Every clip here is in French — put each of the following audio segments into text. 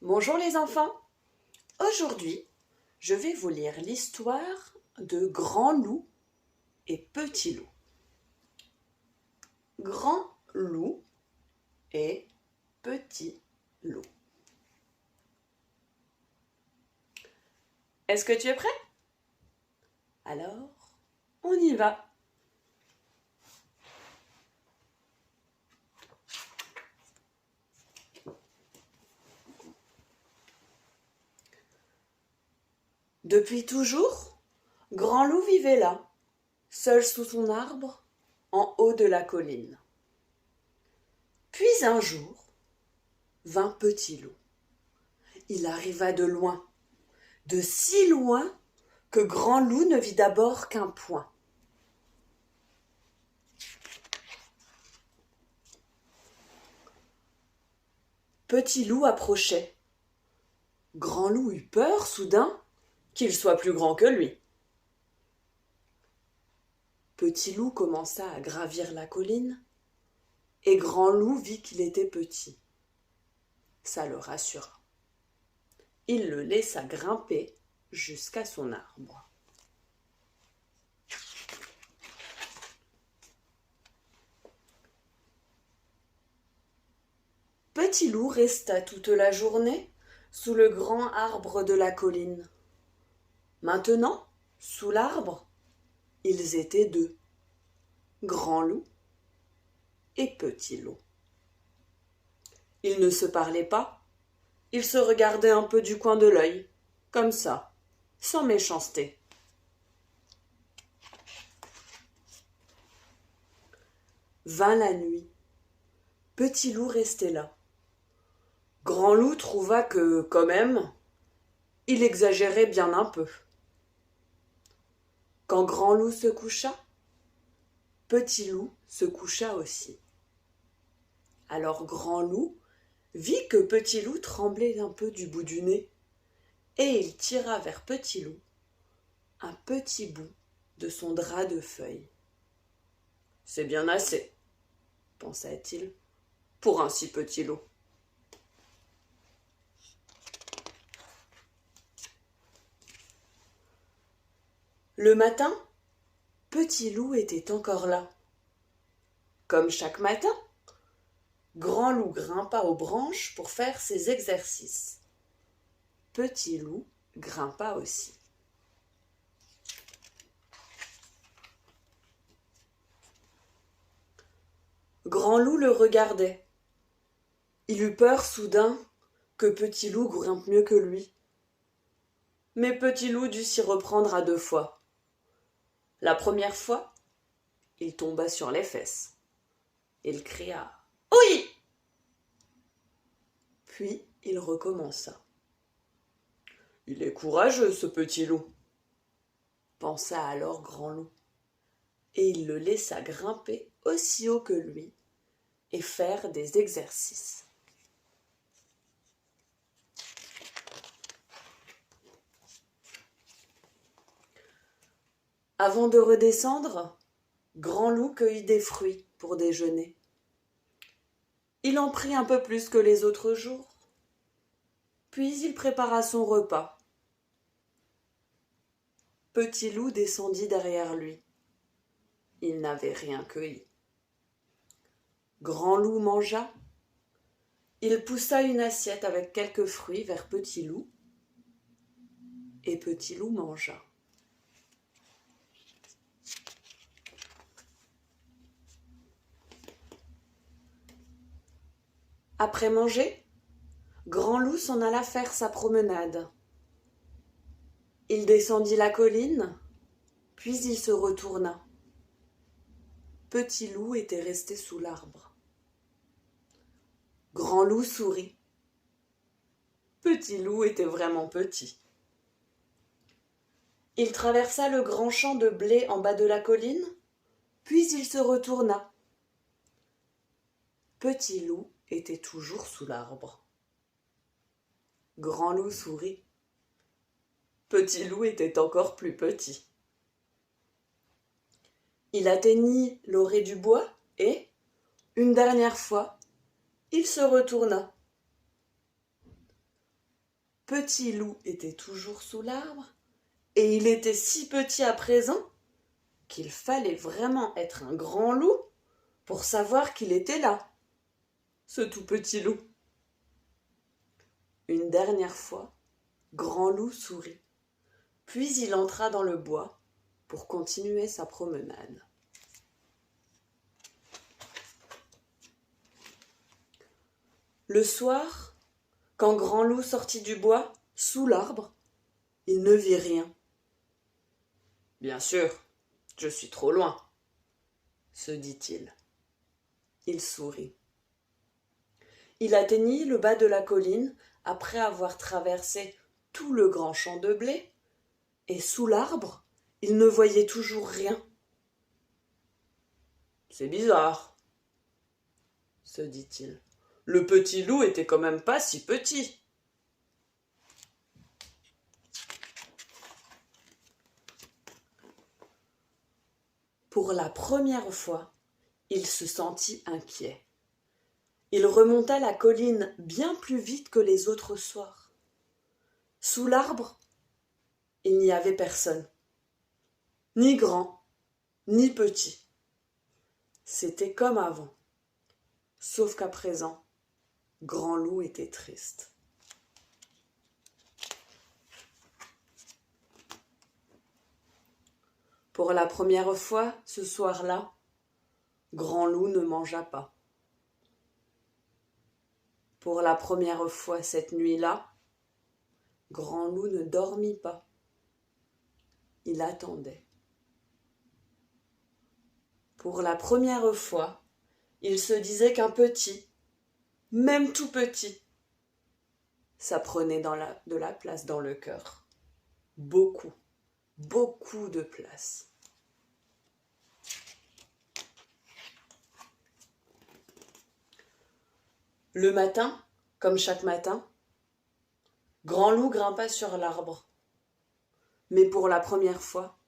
Bonjour les enfants. Aujourd'hui, je vais vous lire l'histoire de Grand Loup et Petit Loup. Grand Loup et Petit Loup. Est-ce que tu es prêt? Alors, on y va. Depuis toujours, Grand Loup vivait là, seul sous son arbre, en haut de la colline. Puis un jour, vint Petit Loup. Il arriva de loin, de si loin que Grand Loup ne vit d'abord qu'un point. Petit Loup approchait. Grand Loup eut peur soudain qu'il soit plus grand que lui. Petit Loup commença à gravir la colline, et Grand Loup vit qu'il était petit. Ça le rassura. Il le laissa grimper jusqu'à son arbre. Petit Loup resta toute la journée sous le grand arbre de la colline. Maintenant, sous l'arbre, ils étaient deux, Grand Loup et Petit Loup. Ils ne se parlaient pas, ils se regardaient un peu du coin de l'œil, comme ça, sans méchanceté. Vint la nuit. Petit Loup restait là. Grand Loup trouva que, quand même, il exagérait bien un peu. Quand Grand Loup se coucha, Petit Loup se coucha aussi. Alors Grand Loup vit que Petit Loup tremblait un peu du bout du nez, et il tira vers Petit Loup un petit bout de son drap de feuilles. « C'est bien assez, pensa-t-il, pour un si petit loup. » Le matin, Petit Loup était encore là. Comme chaque matin, Grand Loup grimpa aux branches pour faire ses exercices. Petit Loup grimpa aussi. Grand Loup le regardait. Il eut peur soudain que Petit Loup grimpe mieux que lui. Mais Petit Loup dut s'y reprendre à deux fois. La première fois, il tomba sur les fesses. Il cria « Oui !» Puis il recommença. « Il est courageux, ce Petit Loup !» pensa alors Grand Loup. Et il le laissa grimper aussi haut que lui et faire des exercices. Avant de redescendre, Grand Loup cueillit des fruits pour déjeuner. Il en prit un peu plus que les autres jours, puis il prépara son repas. Petit Loup descendit derrière lui. Il n'avait rien cueilli. Grand Loup mangea. Il poussa une assiette avec quelques fruits vers Petit Loup, et Petit Loup mangea. Après manger, Grand Loup s'en alla faire sa promenade. Il descendit la colline, puis il se retourna. Petit Loup était resté sous l'arbre. Grand Loup sourit. Petit Loup était vraiment petit. Il traversa le grand champ de blé en bas de la colline, puis il se retourna. Petit Loup était toujours sous l'arbre. Grand Loup sourit. Petit Loup était encore plus petit. Il atteignit l'orée du bois et, une dernière fois, il se retourna. Petit Loup était toujours sous l'arbre, et il était si petit à présent qu'il fallait vraiment être un grand loup pour savoir qu'il était là, ce tout petit loup. Une dernière fois, Grand Loup sourit, puis il entra dans le bois pour continuer sa promenade. Le soir, quand Grand Loup sortit du bois, sous l'arbre, il ne vit rien. « Bien sûr, je suis trop loin, » se dit-il. Il sourit. Il atteignit le bas de la colline après avoir traversé tout le grand champ de blé, et sous l'arbre, il ne voyait toujours rien. « C'est bizarre, » se dit-il. « Le petit loup était quand même pas si petit. » Pour la première fois, il se sentit inquiet. Il remonta la colline bien plus vite que les autres soirs. Sous l'arbre, il n'y avait personne, ni grand, ni petit. C'était comme avant, sauf qu'à présent, Grand Loup était triste. Pour la première fois, ce soir-là, Grand Loup ne mangea pas. Pour la première fois cette nuit-là, Grand Loup ne dormit pas. Il attendait. Pour la première fois, il se disait qu'un petit, même tout petit, ça prenait de la place dans le cœur. Beaucoup, beaucoup de place. Le matin, comme chaque matin, Grand Loup grimpa sur l'arbre. Mais pour la première fois,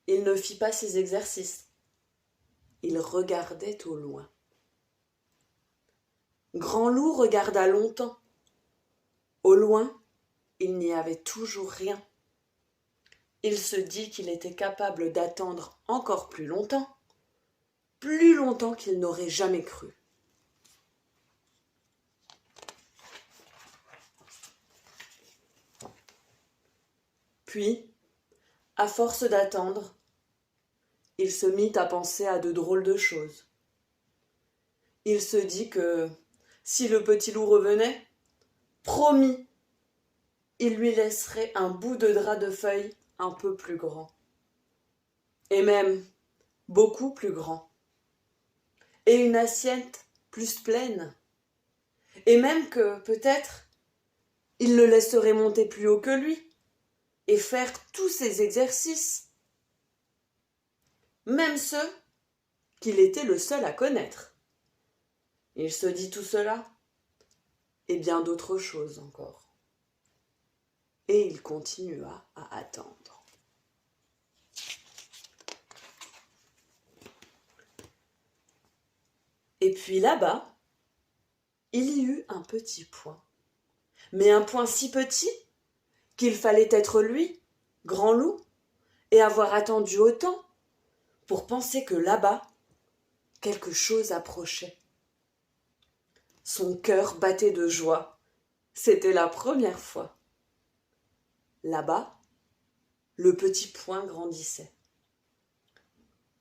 il ne fit pas ses exercices. Il regardait au loin. Grand Loup regarda longtemps. Au loin, il n'y avait toujours rien. Il se dit qu'il était capable d'attendre encore plus longtemps qu'il n'aurait jamais cru. Puis, à force d'attendre, il se mit à penser à de drôles de choses. Il se dit que si le petit loup revenait, promis, il lui laisserait un bout de drap de feuille un peu plus grand. Et même beaucoup plus grand. Et une assiette plus pleine. Et même que, peut-être, il le laisserait monter plus haut que lui et faire tous ses exercices. Même ceux qu'il était le seul à connaître. Il se dit tout cela et bien d'autres choses encore. Et il continua à attendre. Et puis là-bas, il y eut un petit point. Mais un point si petit qu'il fallait être lui, Grand Loup, et avoir attendu autant pour penser que là-bas, quelque chose approchait. Son cœur battait de joie. C'était la première fois. Là-bas, le petit point grandissait.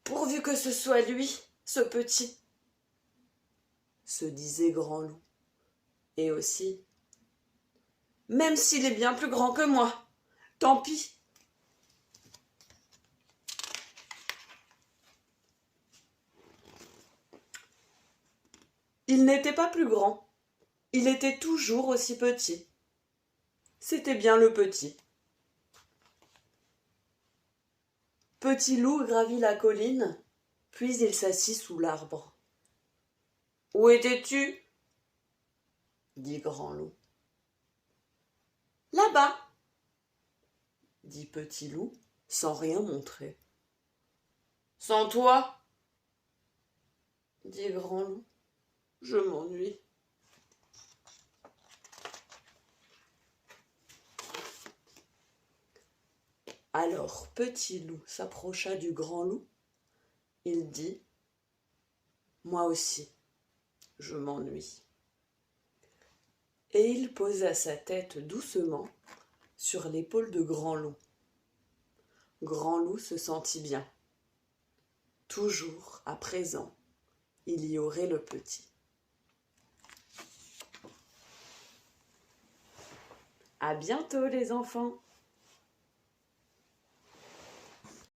Pourvu que ce soit lui, ce petit, se disait Grand Loup. Et aussi, même s'il est bien plus grand que moi, tant pis. Il n'était pas plus grand, il était toujours aussi petit. C'était bien le petit. Petit Loup gravit la colline, puis il s'assit sous l'arbre. « Où étais-tu » dit Grand Loup. « Là-bas » dit Petit Loup, sans rien montrer. « Sans toi » dit Grand Loup. « Je m'ennuie. » Alors Petit Loup s'approcha du Grand Loup. Il dit : « Moi aussi, je m'ennuie. » Et il posa sa tête doucement sur l'épaule de Grand Loup. Grand Loup se sentit bien. Toujours, à présent, il y aurait le petit. À bientôt les enfants!